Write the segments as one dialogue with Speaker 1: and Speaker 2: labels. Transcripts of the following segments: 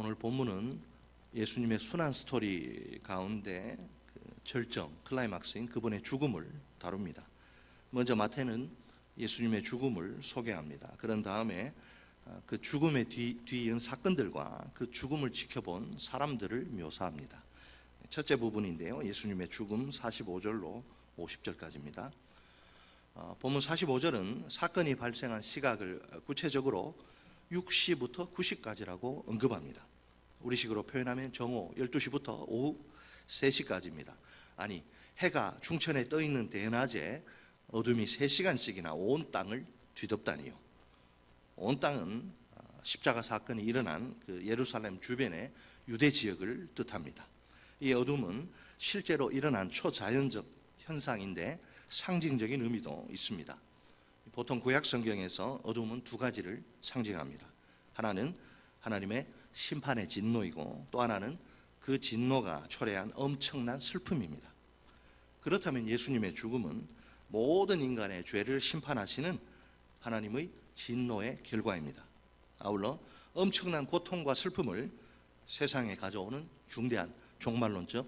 Speaker 1: 오늘 본문은 예수님의 순환 스토리 가운데 절정, 클라이막스인 그분의 죽음을 다룹니다. 먼저 마태는 예수님의 죽음을 소개합니다. 그런 다음에 그 죽음의 뒤이은 사건들과 그 죽음을 지켜본 사람들을 묘사합니다. 첫째 부분인데요, 예수님의 죽음 45절로 50절까지입니다. 본문 45절은 사건이 발생한 시각을 구체적으로 6시부터 9시까지라고 언급합니다. 우리식으로 표현하면 정오 12시부터 오후 3시까지입니다. 아니, 해가 중천에 떠있는 대낮에 어둠이 3시간씩이나 온 땅을 뒤덮다니요. 온 땅은 십자가 사건이 일어난 그 예루살렘 주변의 유대 지역을 뜻합니다. 이 어둠은 실제로 일어난 초자연적 현상인데 상징적인 의미도 있습니다. 보통 구약 성경에서 어둠은 두 가지를 상징합니다. 하나는 하나님의 심판의 진노이고 또 하나는 그 진노가 초래한 엄청난 슬픔입니다. 그렇다면 예수님의 죽음은 모든 인간의 죄를 심판하시는 하나님의 진노의 결과입니다. 아울러 엄청난 고통과 슬픔을 세상에 가져오는 중대한 종말론적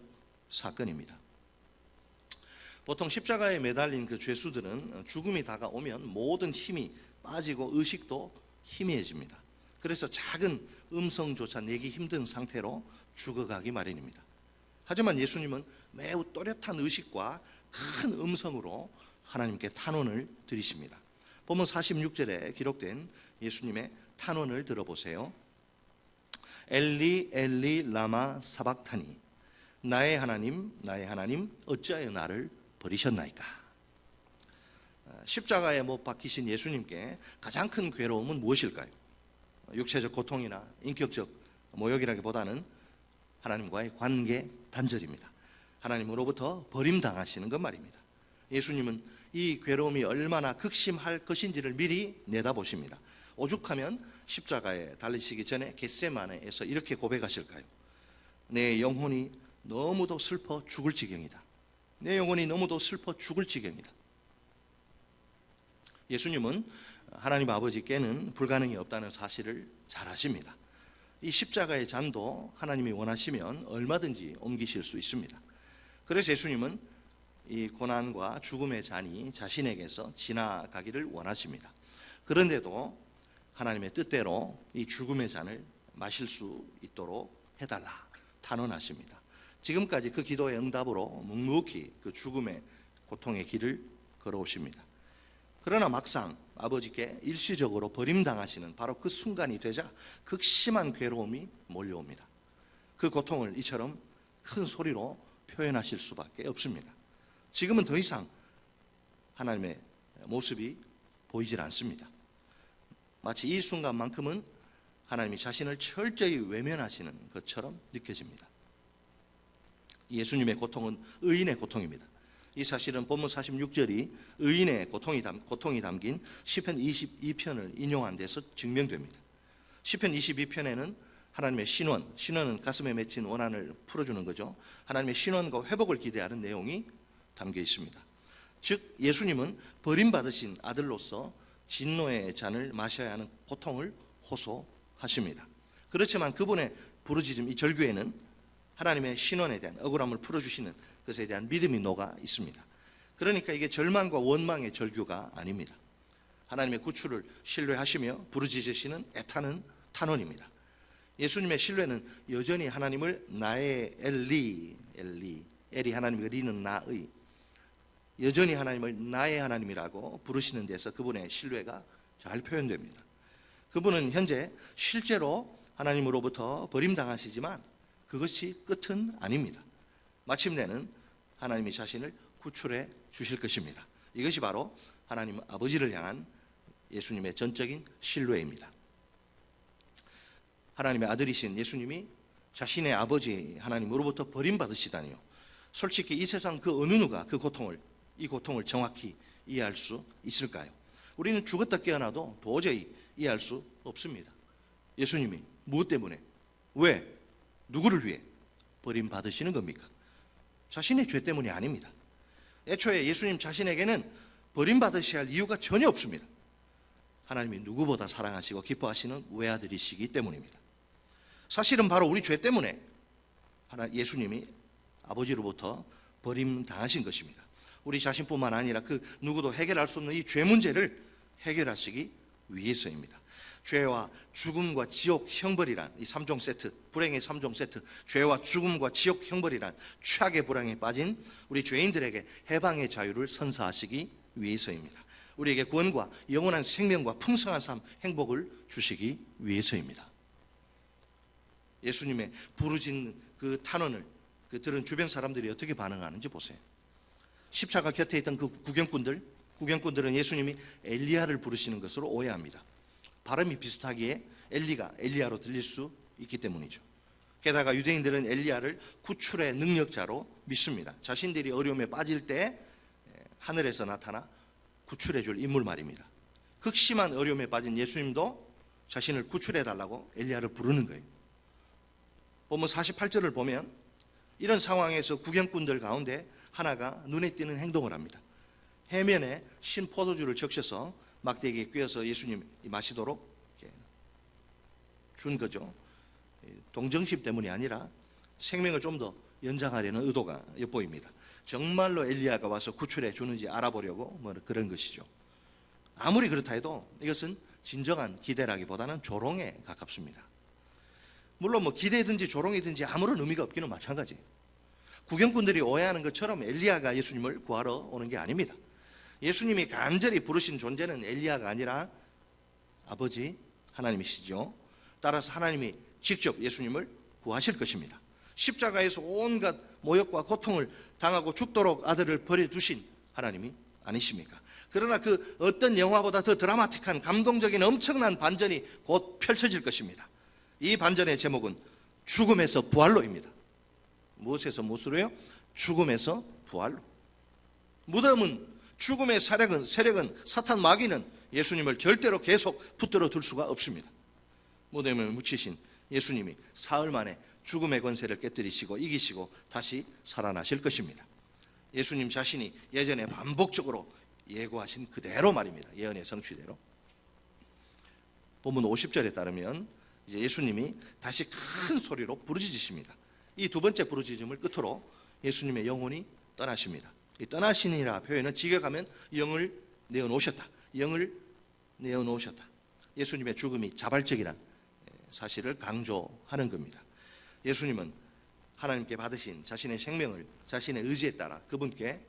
Speaker 1: 사건입니다. 보통 십자가에 매달린 그 죄수들은 죽음이 다가오면 모든 힘이 빠지고 의식도 희미해집니다. 그래서 작은 음성조차 내기 힘든 상태로 죽어가기 마련입니다. 하지만 예수님은 매우 또렷한 의식과 큰 음성으로 하나님께 탄원을 드리십니다. 본문 46절에 기록된 예수님의 탄원을 들어보세요. 엘리 엘리 라마 사박타니, 나의 하나님 나의 하나님 어찌하여 나를 버리셨나이까. 십자가에 못 박히신 예수님께 가장 큰 괴로움은 무엇일까요? 육체적 고통이나 인격적 모욕이라기보다는 하나님과의 관계 단절입니다. 하나님으로부터 버림당하시는 것 말입니다. 예수님은 이 괴로움이 얼마나 극심할 것인지를 미리 내다보십니다. 오죽하면 십자가에 달리시기 전에 겟세마네에서 이렇게 고백하실까요? 내 영혼이 너무도 슬퍼 죽을 지경이다. 내 영혼이 너무도 슬퍼 죽을 지경이다. 예수님은 하나님 아버지께는 불가능이 없다는 사실을 잘 아십니다. 이 십자가의 잔도 하나님이 원하시면 얼마든지 옮기실 수 있습니다. 그래서 예수님은 이 고난과 죽음의 잔이 자신에게서 지나가기를 원하십니다. 그런데도 하나님의 뜻대로 이 죽음의 잔을 마실 수 있도록 해달라 탄원하십니다. 지금까지 그 기도의 응답으로 묵묵히 그 죽음의 고통의 길을 걸어오십니다. 그러나 막상 아버지께 일시적으로 버림당하시는 바로 그 순간이 되자 극심한 괴로움이 몰려옵니다. 그 고통을 이처럼 큰 소리로 표현하실 수밖에 없습니다. 지금은 더 이상 하나님의 모습이 보이질 않습니다. 마치 이 순간만큼은 하나님이 자신을 철저히 외면하시는 것처럼 느껴집니다. 예수님의 고통은 의인의 고통입니다. 이 사실은 본문 46절이 의인의 고통이 담긴 시편 22편을 인용한 데서 증명됩니다. 시편 22편에는 하나님의 신원은 가슴에 맺힌 원한을 풀어주는 거죠. 하나님의 신원과 회복을 기대하는 내용이 담겨 있습니다. 즉 예수님은 버림받으신 아들로서 진노의 잔을 마셔야 하는 고통을 호소하십니다. 그렇지만 그분의 부르짖음 이 절규에는 하나님의 신원에 대한 억울함을 풀어주시는 것에 대한 믿음이 녹아 있습니다. 그러니까 이게 절망과 원망의 절규가 아닙니다. 하나님의 구출을 신뢰하시며 부르짖으시는 애타는 탄원입니다. 예수님의 신뢰는 여전히 하나님을 나의 엘리, 엘이 하나님이고 리는 나의, 여전히 하나님을 나의 하나님이라고 부르시는 데서 그분의 신뢰가 잘 표현됩니다. 그분은 현재 실제로 하나님으로부터 버림당하시지만 그것이 끝은 아닙니다. 마침내는 하나님이 자신을 구출해 주실 것입니다. 이것이 바로 하나님 아버지를 향한 예수님의 전적인 신뢰입니다. 하나님의 아들이신 예수님이 자신의 아버지 하나님으로부터 버림받으시다니요. 솔직히 이 세상 그 어느 누가 이 고통을 정확히 이해할 수 있을까요? 우리는 죽었다 깨어나도 도저히 이해할 수 없습니다. 예수님이 무엇 때문에, 왜, 누구를 위해 버림받으시는 겁니까? 자신의 죄 때문이 아닙니다. 애초에 예수님 자신에게는 버림받으셔야 할 이유가 전혀 없습니다. 하나님이 누구보다 사랑하시고 기뻐하시는 외아들이시기 때문입니다. 사실은 바로 우리 죄 때문에 예수님이 아버지로부터 버림당하신 것입니다. 우리 자신뿐만 아니라 그 누구도 해결할 수 없는 이 죄 문제를 해결하시기 위해서입니다. 죄와 죽음과 지옥 형벌이란 이 3종 세트, 불행의 3종 세트, 죄와 죽음과 지옥 형벌이란 최악의 불행에 빠진 우리 죄인들에게 해방의 자유를 선사하시기 위해서입니다. 우리에게 구원과 영원한 생명과 풍성한 삶, 행복을 주시기 위해서입니다. 예수님의 부르짖는 그 탄원을 들은 주변 사람들이 어떻게 반응하는지 보세요. 십자가 곁에 있던 그 구경꾼들은 예수님이 엘리야를 부르시는 것으로 오해합니다. 발음이 비슷하기에 엘리야로 들릴 수 있기 때문이죠. 게다가 유대인들은 엘리야를 구출의 능력자로 믿습니다. 자신들이 어려움에 빠질 때 하늘에서 나타나 구출해 줄 인물 말입니다. 극심한 어려움에 빠진 예수님도 자신을 구출해 달라고 엘리야를 부르는 거예요. 본문 48절을 보면 이런 상황에서 구경꾼들 가운데 하나가 눈에 띄는 행동을 합니다. 해면에 신 포도주를 적셔서 막대기에 꿰어서 예수님 마시도록 준 거죠. 동정심 때문이 아니라 생명을 좀 더 연장하려는 의도가 엿보입니다. 정말로 엘리야가 와서 구출해 주는지 알아보려고 그런 것이죠. 아무리 그렇다 해도 이것은 진정한 기대라기보다는 조롱에 가깝습니다. 물론 기대든지 조롱이든지 아무런 의미가 없기는 마찬가지예요. 구경꾼들이 오해하는 것처럼 엘리야가 예수님을 구하러 오는 게 아닙니다. 예수님이 간절히 부르신 존재는 엘리야가 아니라 아버지 하나님이시죠. 따라서 하나님이 직접 예수님을 구하실 것입니다. 십자가에서 온갖 모욕과 고통을 당하고 죽도록 아들을 버려두신 하나님이 아니십니까? 그러나 그 어떤 영화보다 더 드라마틱한 감동적인 엄청난 반전이 곧 펼쳐질 것입니다. 이 반전의 제목은 죽음에서 부활로입니다. 무엇에서 무엇으로요? 죽음에서 부활로. 무덤은 죽음의 세력은 사탄 마귀는 예수님을 절대로 계속 붙들어 둘 수가 없습니다. 무덤에 묻히신 예수님이 사흘 만에 죽음의 권세를 깨뜨리시고 이기시고 다시 살아나실 것입니다. 예수님 자신이 예전에 반복적으로 예고하신 그대로 말입니다. 예언의 성취대로. 본문 50절에 따르면 이제 예수님이 다시 큰 소리로 부르짖으십니다. 이 두 번째 부르짖음을 끝으로 예수님의 영혼이 떠나십니다. 이 떠나시니라 표현은 직역하면 영을 내어놓으셨다. 영을 내어놓으셨다. 예수님의 죽음이 자발적이란 사실을 강조하는 겁니다. 예수님은 하나님께 받으신 자신의 생명을 자신의 의지에 따라 그분께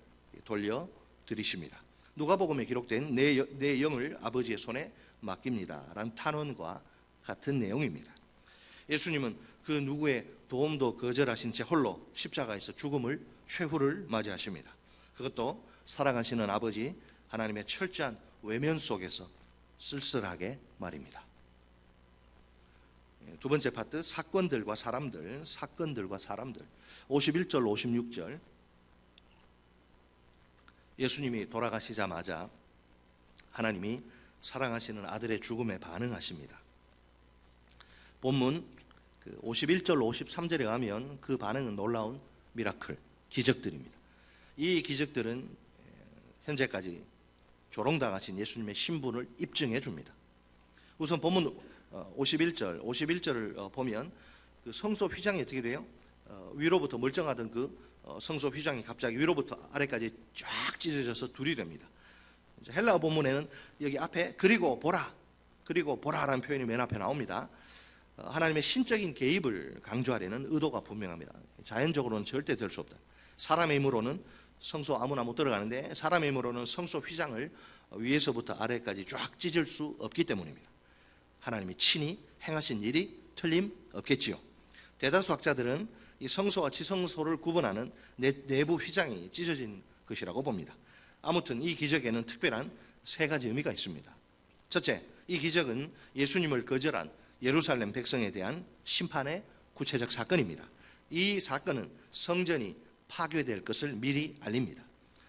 Speaker 1: 돌려드리십니다. 누가복음에 기록된 내 영을 아버지의 손에 맡깁니다 라는 탄원과 같은 내용입니다. 예수님은 그 누구의 도움도 거절하신 채 홀로 십자가에서 죽음을 최후를 맞이하십니다. 그것도 사랑하시는 아버지 하나님의 철저한 외면 속에서 쓸쓸하게 말입니다. 두 번째 파트 사건들과 사람들 51절 56절 예수님이 돌아가시자마자 하나님이 사랑하시는 아들의 죽음에 반응하십니다. 본문 51절 53절에 가면 그 반응은 놀라운 미라클, 기적들입니다. 이 기적들은 현재까지 조롱당하신 예수님의 신분을 입증해 줍니다. 우선 본문 51절을 보면 그 성소 휘장이 어떻게 돼요? 위로부터 멀쩡하던 그 성소 휘장이 갑자기 위로부터 아래까지 쫙 찢어져서 둘이 됩니다. 헬라어 본문에는 여기 앞에 그리고 보라라는 표현이 맨 앞에 나옵니다. 하나님의 신적인 개입을 강조하려는 의도가 분명합니다. 자연적으로는 절대 될 수 없다. 사람의 힘으로는 성소 아무나 못 들어가는데 사람의 힘으로는 성소 휘장을 위에서부터 아래까지 쫙 찢을 수 없기 때문입니다. 하나님이 친히 행하신 일이 틀림없겠지요. 대다수 학자들은 이 성소와 지성소를 구분하는 내부 휘장이 찢어진 것이라고 봅니다. 아무튼 이 기적에는 특별한 세 가지 의미가 있습니다. 첫째, 이 기적은 예수님을 거절한 예루살렘 백성에 대한 심판의 구체적 사건입니다. 이 사건은 성전이 파괴될 것을 미리 알립니다.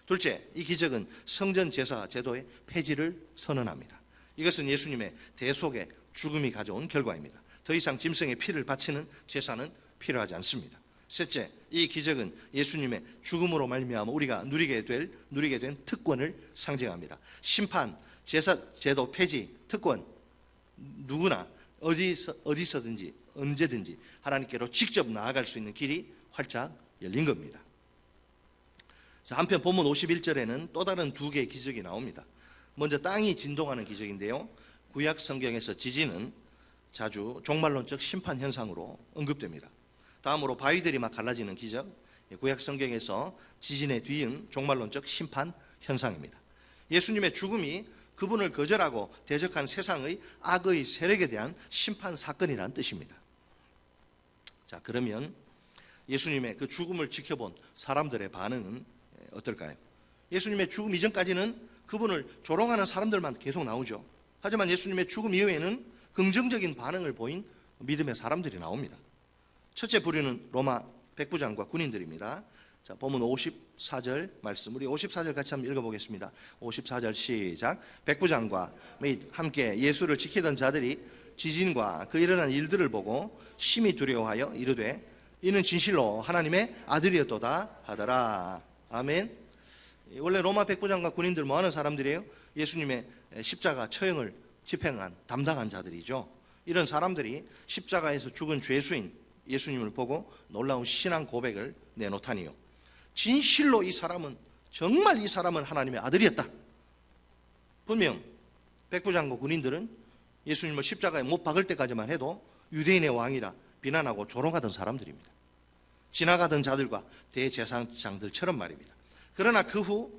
Speaker 1: 둘째, 이 기적은 성전 제사 제도의 폐지를 선언합니다. 이것은 예수님의 대속의 죽음이 가져온 결과입니다. 더 이상 짐승의 피를 바치는 제사는 필요하지 않습니다. 셋째, 이 기적은 예수님의 죽음으로 말미암아 우리가 누리게 된 특권을 상징합니다. 심판, 제사 제도 폐지, 특권, 누구나 어디서든지 언제든지 하나님께로 직접 나아갈 수 있는 길이 활짝 열린 겁니다. 자, 한편 본문 51절에는 또 다른 두 개의 기적이 나옵니다. 먼저 땅이 진동하는 기적인데요, 구약 성경에서 지진은 자주 종말론적 심판 현상으로 언급됩니다. 다음으로 바위들이 막 갈라지는 기적, 구약 성경에서 지진의 뒤은 종말론적 심판 현상입니다. 예수님의 죽음이 그분을 거절하고 대적한 세상의 악의 세력에 대한 심판 사건이라는 뜻입니다. 자, 그러면 예수님의 그 죽음을 지켜본 사람들의 반응은 어떨까요? 예수님의 죽음 이전까지는 그분을 조롱하는 사람들만 계속 나오죠. 하지만 예수님의 죽음 이후에는 긍정적인 반응을 보인 믿음의 사람들이 나옵니다. 첫째 부류는 로마 백부장과 군인들입니다. 자, 본문 54절 말씀, 우리 54절 같이 한번 읽어보겠습니다. 54절 시작. 백부장과 및 함께 예수를 지키던 자들이 지진과 그 일어난 일들을 보고 심히 두려워하여 이르되 이는 진실로 하나님의 아들이었도다 하더라. 아멘. 원래 로마 백부장과 군인들 뭐 하는 사람들이에요? 예수님의 십자가 처형을 집행한 담당한 자들이죠. 이런 사람들이 십자가에서 죽은 죄수인 예수님을 보고 놀라운 신앙 고백을 내놓다니요, 진실로 이 사람은, 정말 이 사람은 하나님의 아들이었다. 분명 백부장과 군인들은 예수님을 십자가에 못 박을 때까지만 해도 유대인의 왕이라 비난하고 조롱하던 사람들입니다. 지나가던 자들과 대제사장들처럼 말입니다. 그러나 그 후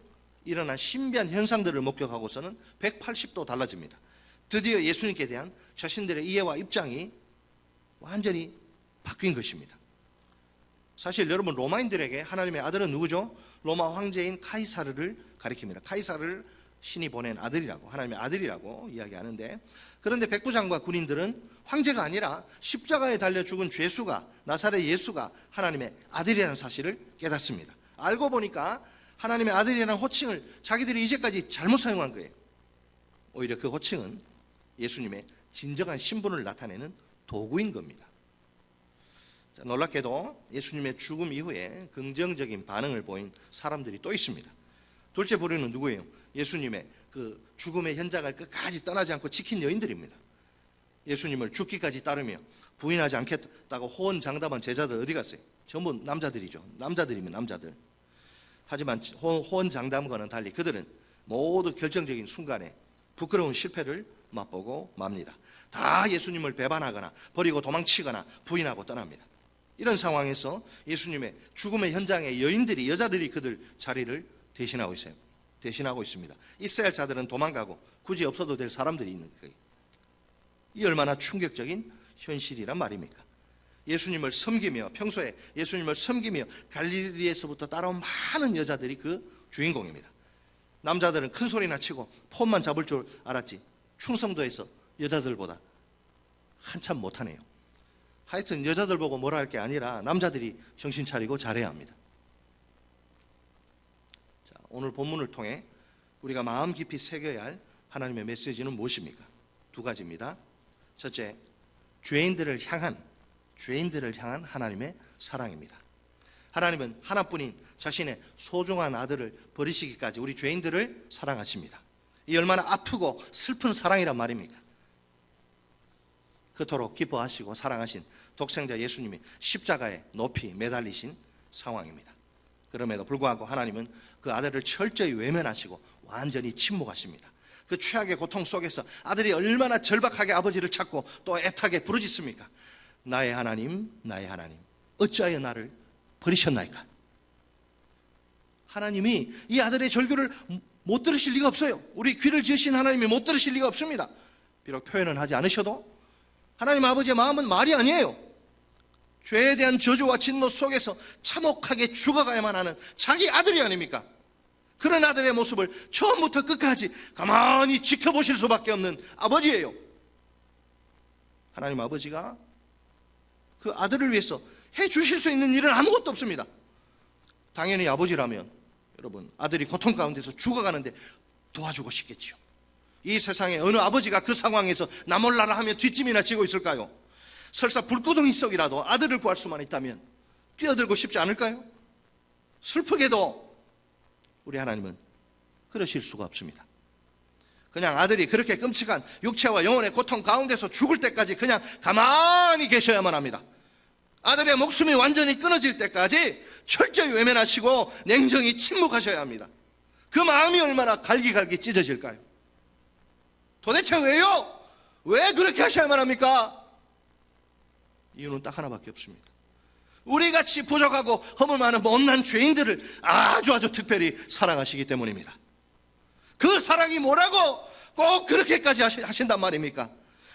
Speaker 1: 일어난 신비한 현상들을 목격하고서는 180도 달라집니다. 드디어 예수님께 대한 자신들의 이해와 입장이 완전히 바뀐 것입니다. 사실 여러분, 로마인들에게 하나님의 아들은 누구죠? 로마 황제인 카이사르를 가리킵니다. 카이사르를 신이 보낸 아들이라고, 하나님의 아들이라고 이야기하는데, 그런데 백부장과 군인들은 황제가 아니라 십자가에 달려 죽은 죄수가, 나사렛 예수가 하나님의 아들이라는 사실을 깨닫습니다. 알고 보니까 하나님의 아들이라는 호칭을 자기들이 이제까지 잘못 사용한 거예요. 오히려 그 호칭은 예수님의 진정한 신분을 나타내는 도구인 겁니다. 자, 놀랍게도 예수님의 죽음 이후에 긍정적인 반응을 보인 사람들이 또 있습니다. 둘째 부류는 누구예요? 예수님의 그 죽음의 현장을 끝까지 떠나지 않고 지킨 여인들입니다. 예수님을 죽기까지 따르며 부인하지 않겠다고 호언장담한 제자들 어디 갔어요? 전부 남자들이죠. 남자들이면 남자들. 하지만 호언장담과는 달리 그들은 모두 결정적인 순간에 부끄러운 실패를 맛보고 맙니다. 다 예수님을 배반하거나 버리고 도망치거나 부인하고 떠납니다. 이런 상황에서 예수님의 죽음의 현장에 여인들이, 여자들이 그들 자리를 대신하고 있어요. 대신하고 있습니다. 있어야 할 자들은 도망가고 굳이 없어도 될 사람들이 있는 거예요. 이 얼마나 충격적인 현실이란 말입니까? 예수님을 섬기며, 평소에 예수님을 섬기며 갈릴리에서부터 따라온 많은 여자들이 그 주인공입니다. 남자들은 큰 소리나 치고 폰만 잡을 줄 알았지 충성도에서 여자들보다 한참 못하네요. 하여튼 여자들 보고 뭐라 할 게 아니라 남자들이 정신 차리고 잘해야 합니다. 자, 오늘 본문을 통해 우리가 마음 깊이 새겨야 할 하나님의 메시지는 무엇입니까? 두 가지입니다. 첫째, 죄인들을 향한 하나님의 사랑입니다. 하나님은 하나뿐인 자신의 소중한 아들을 버리시기까지 우리 죄인들을 사랑하십니다. 이 얼마나 아프고 슬픈 사랑이란 말입니까? 그토록 기뻐하시고 사랑하신 독생자 예수님이 십자가에 높이 매달리신 상황입니다. 그럼에도 불구하고 하나님은 그 아들을 철저히 외면하시고 완전히 침묵하십니다. 그 최악의 고통 속에서 아들이 얼마나 절박하게 아버지를 찾고 또 애타게 부르짖습니까? 나의 하나님, 나의 하나님, 어찌하여 나를 버리셨나이까? 하나님이 이 아들의 절규를 못 들으실 리가 없어요. 우리 귀를 지으신 하나님이 못 들으실 리가 없습니다. 비록 표현은 하지 않으셔도 하나님 아버지의 마음은 말이 아니에요. 죄에 대한 저주와 진노 속에서 참혹하게 죽어가야만 하는 자기 아들이 아닙니까? 그런 아들의 모습을 처음부터 끝까지 가만히 지켜보실 수밖에 없는 아버지예요. 하나님 아버지가 그 아들을 위해서 해주실 수 있는 일은 아무것도 없습니다. 당연히 아버지라면 여러분, 아들이 고통 가운데서 죽어가는데 도와주고 싶겠지요. 이 세상에 어느 아버지가 그 상황에서 나 몰라라 하며 뒷짐이나 지고 있을까요? 설사 불구덩이 속이라도 아들을 구할 수만 있다면 뛰어들고 싶지 않을까요? 슬프게도 우리 하나님은 그러실 수가 없습니다. 그냥 아들이 그렇게 끔찍한 육체와 영혼의 고통 가운데서 죽을 때까지 그냥 가만히 계셔야만 합니다. 아들의 목숨이 완전히 끊어질 때까지 철저히 외면하시고 냉정히 침묵하셔야 합니다. 그 마음이 얼마나 갈기갈기 찢어질까요? 도대체 왜요? 왜 그렇게 하셔야만 합니까? 이유는 딱 하나밖에 없습니다. 우리같이 부족하고 허물 많은 못난 죄인들을 아주 특별히 사랑하시기 때문입니다. 그 사랑이 뭐라고 꼭 그렇게까지 하신단 말입니까?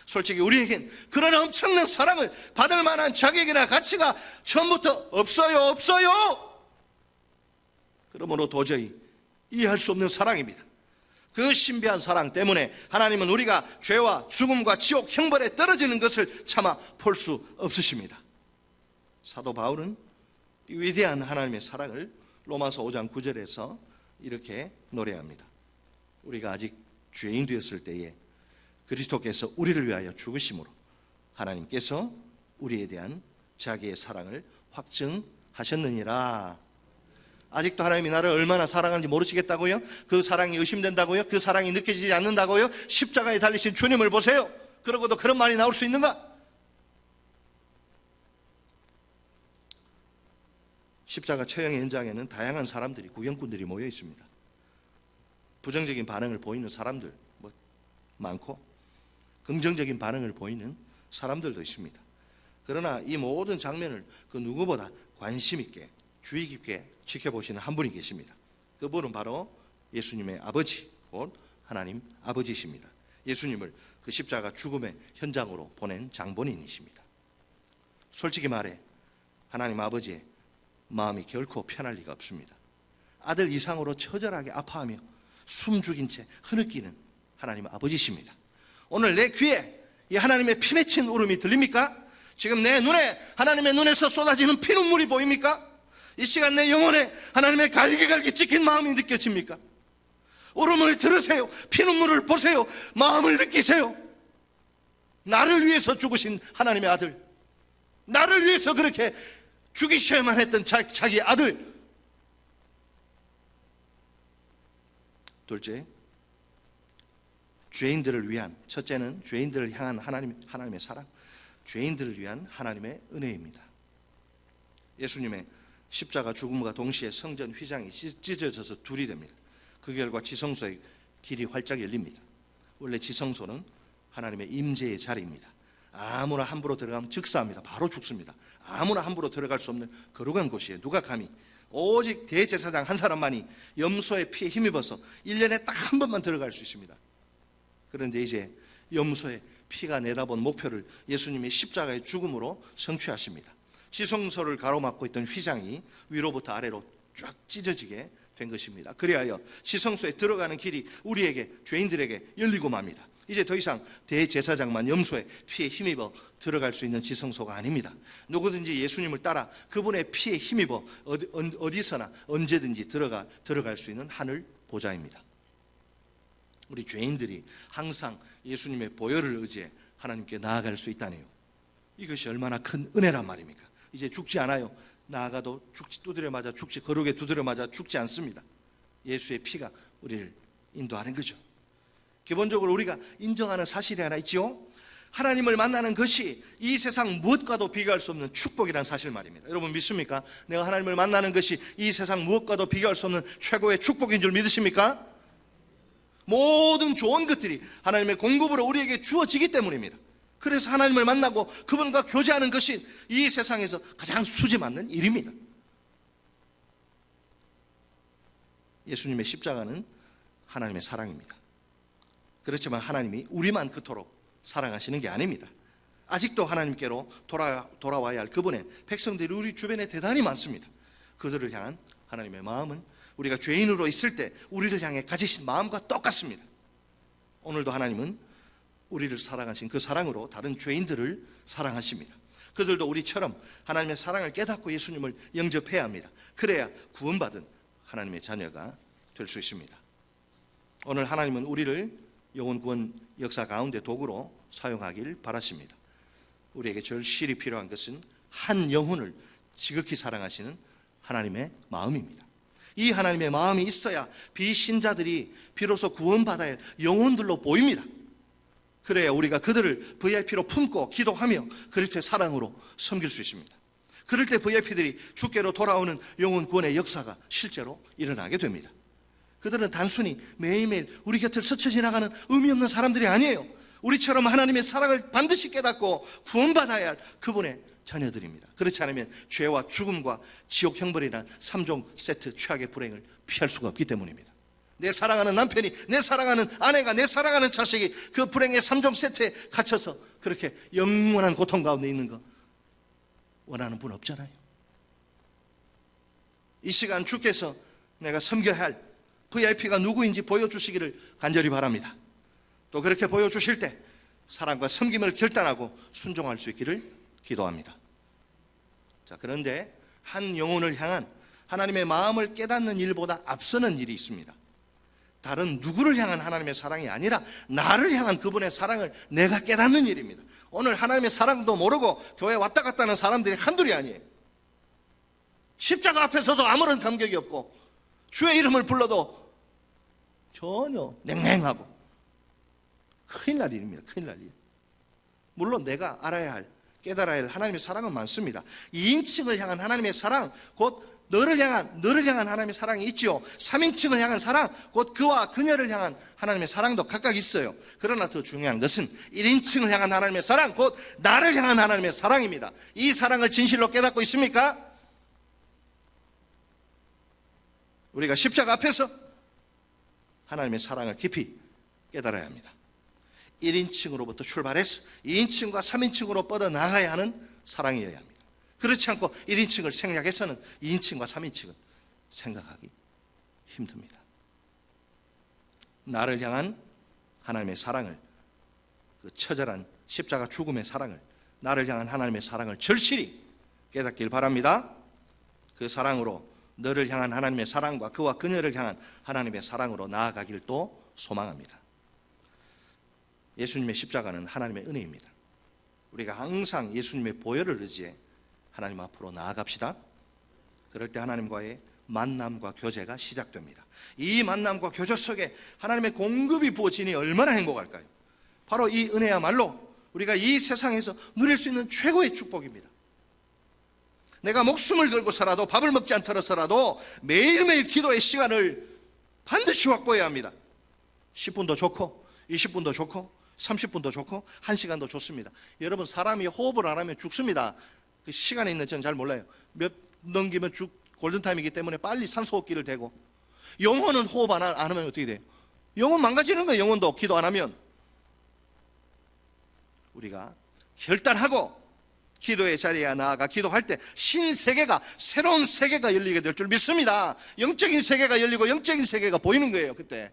Speaker 1: 솔직히 우리에겐 그런 엄청난 사랑을 받을 만한 자격이나 가치가 처음부터 없어요. 그러므로 도저히 이해할 수 없는 사랑입니다. 그 신비한 사랑 때문에 하나님은 우리가 죄와 죽음과 지옥 형벌에 떨어지는 것을 차마 볼 수 없으십니다. 사도 바울은 이 위대한 하나님의 사랑을 로마서 5장 9절에서 이렇게 노래합니다. 우리가 아직 죄인 되었을 때에 그리스도께서 우리를 위하여 죽으심으로 하나님께서 우리에 대한 자기의 사랑을 확증하셨느니라. 아직도 하나님이 나를 얼마나 사랑하는지 모르시겠다고요? 그 사랑이 의심된다고요? 그 사랑이 느껴지지 않는다고요? 십자가에 달리신 주님을 보세요. 그러고도 그런 말이 나올 수 있는가? 십자가 처형 현장에는 다양한 사람들이, 구경꾼들이 모여 있습니다. 부정적인 반응을 보이는 사람들 많고 긍정적인 반응을 보이는 사람들도 있습니다. 그러나 이 모든 장면을 그 누구보다 관심 있게 주의 깊게 지켜보시는 한 분이 계십니다. 그분은 바로 예수님의 아버지, 곧 하나님 아버지십니다. 예수님을 그 십자가 죽음의 현장으로 보낸 장본인이십니다. 솔직히 말해 하나님 아버지의 마음이 결코 편할 리가 없습니다. 아들 이상으로 처절하게 아파하며 숨 죽인 채 흐느끼는 하나님 아버지십니다. 오늘 내 귀에 이 하나님의 피 맺힌 울음이 들립니까? 지금 내 눈에 하나님의 눈에서 쏟아지는 피눈물이 보입니까? 이 시간 내 영혼에 하나님의 갈기갈기 찍힌 마음이 느껴집니까? 울음을 들으세요. 피눈물을 보세요. 마음을 느끼세요. 나를 위해서 죽으신 하나님의 아들, 나를 위해서 그렇게 죽이셔야만 했던 자기 아들. 둘째, 죄인들을 위한, 첫째는 죄인들을 향한 하나님의 사랑, 죄인들을 위한 하나님의 은혜입니다. 예수님의 십자가 죽음과 동시에 성전 휘장이 찢어져서 둘이 됩니다. 그 결과 지성소의 길이 활짝 열립니다. 원래 지성소는 하나님의 임재의 자리입니다. 아무나 함부로 들어가면 즉사합니다. 바로 죽습니다. 아무나 함부로 들어갈 수 없는 거룩한 곳이에요. 누가 감히, 오직 대제사장 한 사람만이 염소의 피에 힘입어서 1년에 딱 한 번만 들어갈 수 있습니다. 그런데 이제 염소의 피가 내다본 목표를 예수님의 십자가의 죽음으로 성취하십니다. 지성소를 가로막고 있던 휘장이 위로부터 아래로 쫙 찢어지게 된 것입니다. 그리하여 지성소에 들어가는 길이 우리에게, 죄인들에게 열리고 맙니다. 이제 더 이상 대제사장만 염소의 피에 힘입어 들어갈 수 있는 지성소가 아닙니다. 누구든지 예수님을 따라 그분의 피에 힘입어 어디서나 언제든지 들어갈 수 있는 하늘 보좌입니다. 우리 죄인들이 항상 예수님의 보혈을 의지해 하나님께 나아갈 수 있다네요. 이것이 얼마나 큰 은혜란 말입니까? 이제 죽지 않아요. 나아가도 두드려 맞아 죽지, 거룩에 두드려 맞아 죽지 않습니다. 예수의 피가 우리를 인도하는 거죠. 기본적으로 우리가 인정하는 사실이 하나 있죠. 하나님을 만나는 것이 이 세상 무엇과도 비교할 수 없는 축복이라는 사실 말입니다. 여러분 믿습니까? 내가 하나님을 만나는 것이 이 세상 무엇과도 비교할 수 없는 최고의 축복인 줄 믿으십니까? 모든 좋은 것들이 하나님의 공급으로 우리에게 주어지기 때문입니다. 그래서 하나님을 만나고 그분과 교제하는 것이 이 세상에서 가장 수지 맞는 일입니다. 예수님의 십자가는 하나님의 사랑입니다. 그렇지만 하나님이 우리만 그토록 사랑하시는 게 아닙니다. 아직도 하나님께로 돌아와야 할 그분의 백성들이 우리 주변에 대단히 많습니다. 그들을 향한 하나님의 마음은 우리가 죄인으로 있을 때 우리를 향해 가지신 마음과 똑같습니다. 오늘도 하나님은 우리를 사랑하신 그 사랑으로 다른 죄인들을 사랑하십니다. 그들도 우리처럼 하나님의 사랑을 깨닫고 예수님을 영접해야 합니다. 그래야 구원받은 하나님의 자녀가 될 수 있습니다. 오늘 하나님은 우리를 영혼 구원 역사 가운데 도구로 사용하길 바라십니다. 우리에게 절실히 필요한 것은 한 영혼을 지극히 사랑하시는 하나님의 마음입니다. 이 하나님의 마음이 있어야 비신자들이 비로소 구원받아야 할 영혼들로 보입니다. 그래야 우리가 그들을 VIP로 품고 기도하며 그리스도의 사랑으로 섬길 수 있습니다. 그럴 때 VIP들이 주께로 돌아오는 영혼 구원의 역사가 실제로 일어나게 됩니다. 그들은 단순히 매일매일 우리 곁을 스쳐 지나가는 의미 없는 사람들이 아니에요. 우리처럼 하나님의 사랑을 반드시 깨닫고 구원받아야 할 그분의 자녀들입니다. 그렇지 않으면 죄와 죽음과 지옥 형벌이란 3종 세트 최악의 불행을 피할 수가 없기 때문입니다. 내 사랑하는 남편이, 내 사랑하는 아내가, 내 사랑하는 자식이 그 불행의 3종 세트에 갇혀서 그렇게 영원한 고통 가운데 있는 거 원하는 분 없잖아요. 이 시간 주께서 내가 섬겨야 할 VIP가 누구인지 보여주시기를 간절히 바랍니다. 또 그렇게 보여주실 때 사랑과 섬김을 결단하고 순종할 수 있기를 기도합니다. 자, 그런데 한 영혼을 향한 하나님의 마음을 깨닫는 일보다 앞서는 일이 있습니다. 다른 누구를 향한 하나님의 사랑이 아니라 나를 향한 그분의 사랑을 내가 깨닫는 일입니다. 오늘 하나님의 사랑도 모르고 교회 왔다 갔다 하는 사람들이 한둘이 아니에요. 십자가 앞에서도 아무런 감격이 없고 주의 이름을 불러도 전혀 냉랭하고 큰일 날 일입니다. 큰일 날 일. 물론 내가 알아야 할, 깨달아야 할 하나님의 사랑은 많습니다. 2인칭을 향한 하나님의 사랑, 곧 너를 향한 하나님의 사랑이 있지요. 3인칭을 향한 사랑, 곧 그와 그녀를 향한 하나님의 사랑도 각각 있어요. 그러나 더 중요한 것은 1인칭을 향한 하나님의 사랑, 곧 나를 향한 하나님의 사랑입니다. 이 사랑을 진실로 깨닫고 있습니까? 우리가 십자가 앞에서 하나님의 사랑을 깊이 깨달아야 합니다. 1인칭으로부터 출발해서 2인칭과 3인칭으로 뻗어나가야 하는 사랑이어야 합니다. 그렇지 않고 1인칭을 생략해서는 2인칭과 3인칭은 생각하기 힘듭니다. 나를 향한 하나님의 사랑을, 그 처절한 십자가 죽음의 사랑을, 나를 향한 하나님의 사랑을 절실히 깨닫길 바랍니다. 그 사랑으로 너를 향한 하나님의 사랑과 그와 그녀를 향한 하나님의 사랑으로 나아가길 또 소망합니다. 예수님의 십자가는 하나님의 은혜입니다. 우리가 항상 예수님의 보혈을 의지해 하나님 앞으로 나아갑시다. 그럴 때 하나님과의 만남과 교제가 시작됩니다. 이 만남과 교제 속에 하나님의 공급이 부어지니 얼마나 행복할까요? 바로 이 은혜야말로 우리가 이 세상에서 누릴 수 있는 최고의 축복입니다. 내가 목숨을 걸고 살아도, 밥을 먹지 않더라도 매일매일 기도의 시간을 반드시 확보해야 합니다. 10분도 좋고 20분도 좋고 30분도 좋고 1시간도 좋습니다. 여러분, 사람이 호흡을 안 하면 죽습니다. 그 시간에 있는 저는 잘 몰라요. 몇 넘기면 골든타임이기 때문에 빨리 산소호흡기를 대고. 영혼은 호흡 안 하면 어떻게 돼요? 영혼 망가지는 거예요. 영혼도 기도 안 하면. 우리가 결단하고 기도의 자리에 나아가 기도할 때 신세계가, 새로운 세계가 열리게 될 줄 믿습니다. 영적인 세계가 열리고 영적인 세계가 보이는 거예요. 그때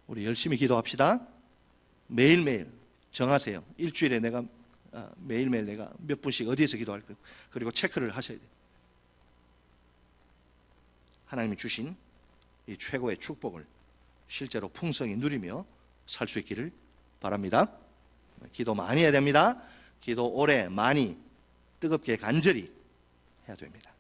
Speaker 1: 우리 열심히 기도합시다. 매일매일 정하세요. 일주일에 내가 매일매일 내가 몇 분씩 어디에서 기도할 거예요. 그리고 체크를 하셔야 돼요. 하나님이 주신 이 최고의 축복을 실제로 풍성히 누리며 살 수 있기를 바랍니다. 기도 많이 해야 됩니다. 기도 오래 많이 뜨겁게 간절히 해야 됩니다.